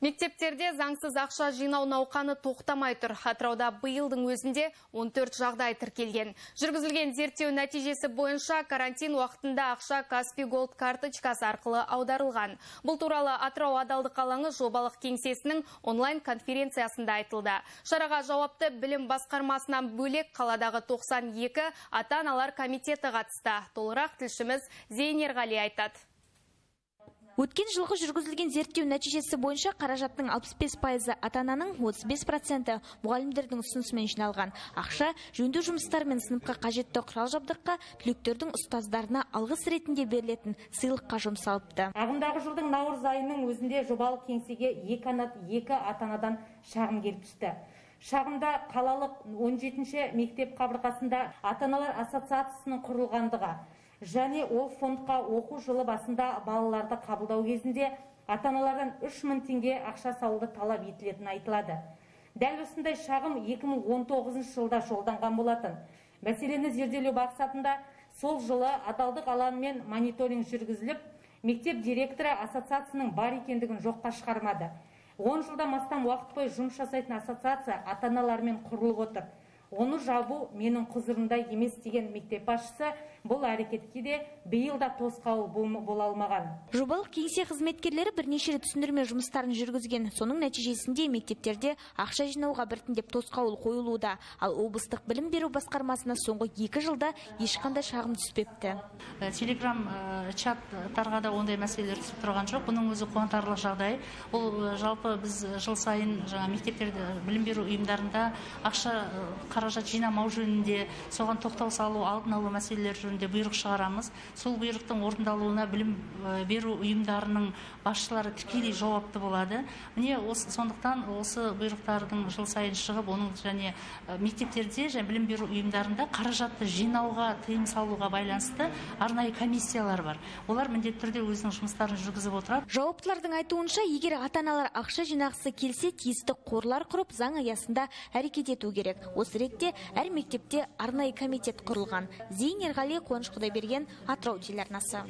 Мектептерде заңсыз ақша жинау науқаны тоқтамай тұр. Атырауда биылдың өзінде 14 жағдай тіркелген. Жүргізілген зерттеу нәтижесі бойынша карантин уақытында ақша Каспий Голд карточкасы арқылы аударылған. Бұл туралы Атырау адалдық алаңы жобалық кеңсесінің онлайн конференциясында айтылды. Шараға жауапты білім басқармасынан бөлек қаладағы 92 ата-аналар комитеті қатысты. Толығырақ тілшіміз Зейнер Ғали айтады. Өткен жылғы жүргізілген зерттеу нәтижесі бойынша қаражаттың 65% ата-ананың, 35% мұғалімдердің ұсынысымен жиналған. Ақша жөндеу жұмыстары мен сыныпқа қажетті құрал-жабдыққа, түлектердің ұстаздарына алғыс ретінде берілетін сыйлыққа жұмсалыпты. Ағымдағы жылдың наурыз айының өзінде жобалық кеңсеге екі ата-анадан шағым келіп түсті. Шағымда қалалық 17-ші мектеп қабырғасында ата-аналар ассоциациясының құрылғандығы және ол фондқа оқу жылы басында балаларды қабылдау кезінде ата-аналардан 3000 теңге ақша салуды талап етілетіні айтылады. Дәл осындай шағым 2019 жылда жолданған болатын. Мәселені зерделеу мақсатында сол жылы адалдық алаңымен мониторинг жүргізіліп, мектеп директоры ассоциацияның бар екендігін жоққа шығармады. 10 жылдан астам уақыт бойы жұмыс жасайтын ассоциация ата-аналармен құрылып отыр. Оны жабу менің құзырымда емес деген мектеп басшысы бұл әрекетке де биыл да тосқауыл бола алмаған. Жобалық кеңсе қызметкерлері бірнеше рет түсіндірме жұмыстарын жүргізген. Соның нәтижесінде мектептерде ақша жинауға біртіндеп тосқауыл қойылуда. Ал облыстық білім беру басқармасына соңғы 2 жылда ешқандай шағым түспепті. Телеграм чаттарға да ондай мәселелер түсіп тұрған жоқ. Бұның өзі қуантарлық жағдай. Ол жалпы біз жыл сайын мектептерде білім беру ұйымдарында ақша қаражат жинамау жөнінде, соған тоқтау салу, алдын алу мәселелер жөнінде бұйрық шығарамыз. Сол бұйрықтың орындалуына білім беру ұйымдарының басшылары тікелей жауапты болады. Міне сондықтан осы бұйрықтардың жыл сайын шығып, оның және мектептерде және білім беру ұйымдарында қаражатты жинауға, тыйым салуға байланысты арнайы комиссиялар бар. Олар міндетті түрде өзінің жұмыстарын жүргізіп отырады. Жауаптылардың айтуынша, егер ата-аналар ақша жинағысы келсе, тиісті қорлар құрып, заң аясында әрекет ету керек. Осы ретте әр мектепте арнайы комитет құрылған. Зейнер Ғали, Қуаныш Құдайберген, Атырау телеарнасы.